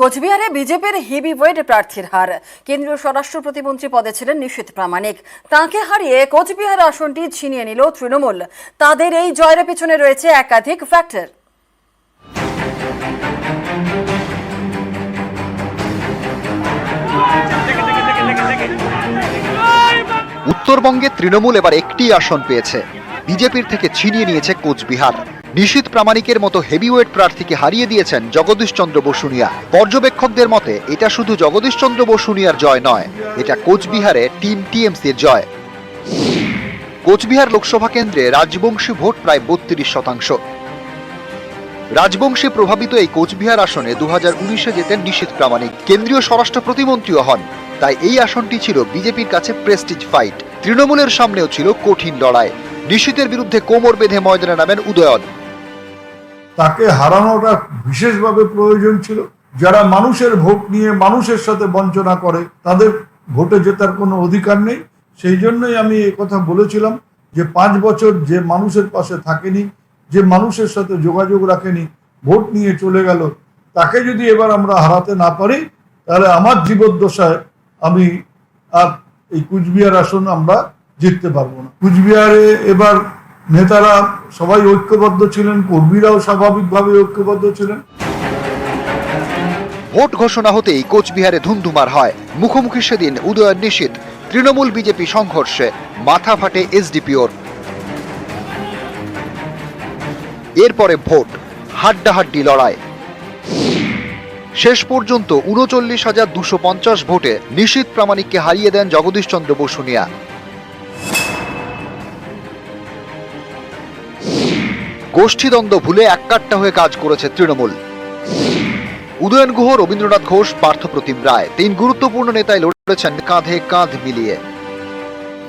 কোচবিহারে বিজেপির হেভিওয়েট প্রার্থীর হার। কেন্দ্রীয় স্বরাষ্ট্র প্রতিমন্ত্রী পদে ছিলেন নিশীথ প্রামাণিক। তাঁকে হারিয়ে কোচবিহার আসনটি ছিনিয়ে নিল তৃণমূল। তাদের এই জয়ের পেছনে রয়েছে একাধিক ফ্যাক্টর। উত্তরবঙ্গে তৃণমূল এবার একটি আসন পেয়েছে, বিজেপির থেকে ছিনিয়ে নিয়েছে কোচবিহার। নিশীথ প্রামাণিকের মতো হেভিওয়েট প্রার্থীকে হারিয়ে দিয়েছেন জগদীশ চন্দ্র বসুনিয়া। পর্যবেক্ষকদের মতে এটা শুধু জগদীশ চন্দ্র বসুনিয়ার জয় নয়, এটা কোচবিহারে টিম টিএমসির জয়। কোচবিহার লোকসভা কেন্দ্রে রাজবংশী ভোট প্রায় 32%। রাজবংশী প্রভাবিত এই কোচবিহার আসনে 2019-এ জেতেন নিশীথ প্রামাণিক। কেন্দ্রীয় স্বরাষ্ট্র প্রতিমন্ত্রীও হন। তাই এই আসনটি ছিল বিজেপির কাছে প্রেস্টিজ ফাইট। তৃণমূলের সামনেও ছিল কঠিন লড়াই। নিশীথের বিরুদ্ধে কোমর বেঁধে ময়দানে নামেন উদয়ন। তাকে হারানোটা বিশেষভাবে প্রয়োজন ছিল। যারা মানুষের ভোট নিয়ে মানুষের সাথে বঞ্চনা করে তাদের ভোটে জেতার কোনো অধিকার নেই। সেই জন্যই আমি এই কথা বলেছিলাম যে 5 বছর যে মানুষের পাশে থাকেনি, যে মানুষের সাথে যোগাযোগ রাখেনি, ভোট নিয়ে চলে গেল, তাকে যদি এবার আমরা হারাতে না পারি তাহলে আমার জীবদ্দশায় আমি আর এই কুচবিহার আসন আমরা জিততে পারবো না। কুচবিহারে এবার নেতারা সবাই ঐক্যবদ্ধ ছিলেন, কর্মীরাও স্বাভাবিকভাবে ঐক্যবদ্ধ ছিলেন। ভোট ঘোষণা হতেই কোচবিহারে ধুমধুমার হয়। মুখোমুখি সেদিন উদয়ন নিশীথ। তৃণমূল বিজেপি সংঘর্ষে মাথা ফাটে এসডিপিওর। এরপরে ভোট, হাড্ডাহাড্ডি লড়াই। শেষ পর্যন্ত 39,250 ভোটে নিশীথ প্রামাণিককে হারিয়ে দেন জগদীশ চন্দ্র বসুনিয়া। গোষ্ঠীদ্বন্দ্ব ভুলে এককাট্টা হয়ে কাজ করেছে তৃণমূল। উদয়ন গুহ, রবীন্দ্রনাথ ঘোষ, পার্থপ্রতিম রায়, 3 গুরুত্বপূর্ণ নেতাই লড়েছেন কাঁধে কাঁধ মিলিয়ে।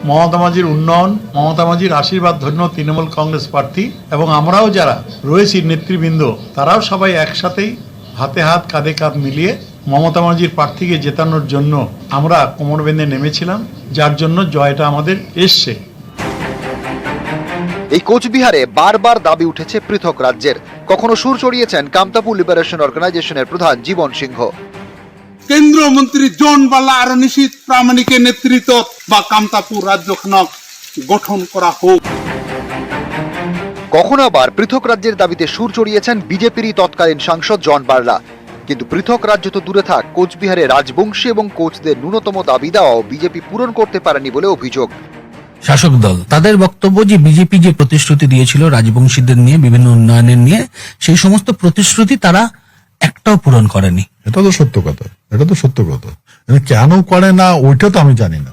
মমতা মাঝির উন্নয়ন, মমতা মাঝির আশীর্বাদ ধন্য তৃণমূল কংগ্রেস প্রার্থী এবং আমরাও যারা রয়েছি নেতৃবৃন্দ, তারাও সবাই একসাথেই হাতে হাত কাঁধে কাঁধ মিলিয়ে মমতা মাঝির প্রার্থীকে জেতানোর জন্য আমরা কোমর বেঁধে নেমেছিলাম, যার জন্য জয়টা আমাদের এসছে। এই কোচবিহারে বারবার দাবি উঠেছে পৃথক রাজ্যের। কখনো সুর চড়িয়েছেন কামতাপুর লিবারেশন অর্গানাইজেশনের প্রধান জীবন সিংহ। কেন্দ্রীয় মন্ত্রী জন বালা আর নিশীথ প্রামাণিকের নেতৃত্ব বা কামতাপুর রাজ্যখানক গঠন করা হোক। কখনো আবার পৃথক রাজ্যের দাবিতে সুর চড়িয়েছেন বিজেপিরই তৎকালীন সাংসদ জন বার্লা। কিন্তু পৃথক রাজ্য তো দূরে থাক, কোচবিহারে রাজবংশী এবং কোচদের ন্যূনতম দাবি দেওয়াও বিজেপি পূরণ করতে পারেনি বলে অভিযোগ। শাসক দল তাদের বক্তব্য যে বিজেপি যে প্রতিশ্রুতি দিয়েছিল রাজবংশীদের নিয়ে, বিভিন্ন উন্নয়নের নিয়ে, সেই সমস্ত প্রতিশ্রুতি তারা একটাও পূরণ করেনি। এটা তো সত্য কথা, এটা তো সত্য কথা। কেন করে না ওইটা তো আমি জানি না।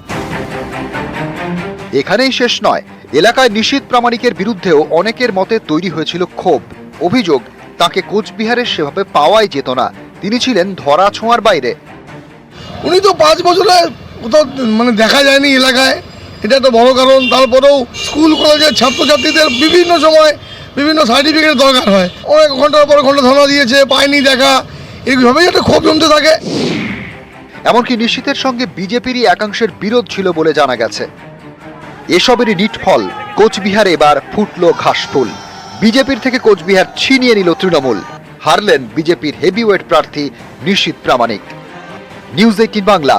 এখানেই শেষ নয়, এলাকায় নিশীথ প্রামাণিকের বিরুদ্ধেও অনেকের মতে তৈরি হয়েছিল ক্ষোভ। অভিযোগ, তাকে কোচবিহারে সেভাবে পাওয়াই যেত না। তিনি ছিলেন ধরা ছোঁয়ার বাইরে। উনি তো 5 বছরে কোথাও দেখা যায়নি এলাকায়, এটা তো বড় কারণ। তারপরেও স্কুল কলেজের ছাত্রছাত্রীদের বিভিন্ন সময় বিভিন্ন সার্টিফিকেট দরকার হয়, অনেক ঘন্টার পর ঘন্টা ধরা দিয়েছে, পায়নি দেখা, এইভাবেই একটা ক্ষোভ জমতে থাকে। এমনকি নিশীথের সঙ্গে বিজেপিরই একাংশের বিরোধ ছিল বলে জানা গেছে। এসবেরই নিটফল, কোচবিহারে এবার ফুটল ঘাসফুল। বিজেপির থেকে কোচবিহার ছিনিয়ে নিল তৃণমূল। হারলেন বিজেপির হেভিওয়েট প্রার্থী নিশীথ প্রামাণিক। নিউজ 18 বাংলা।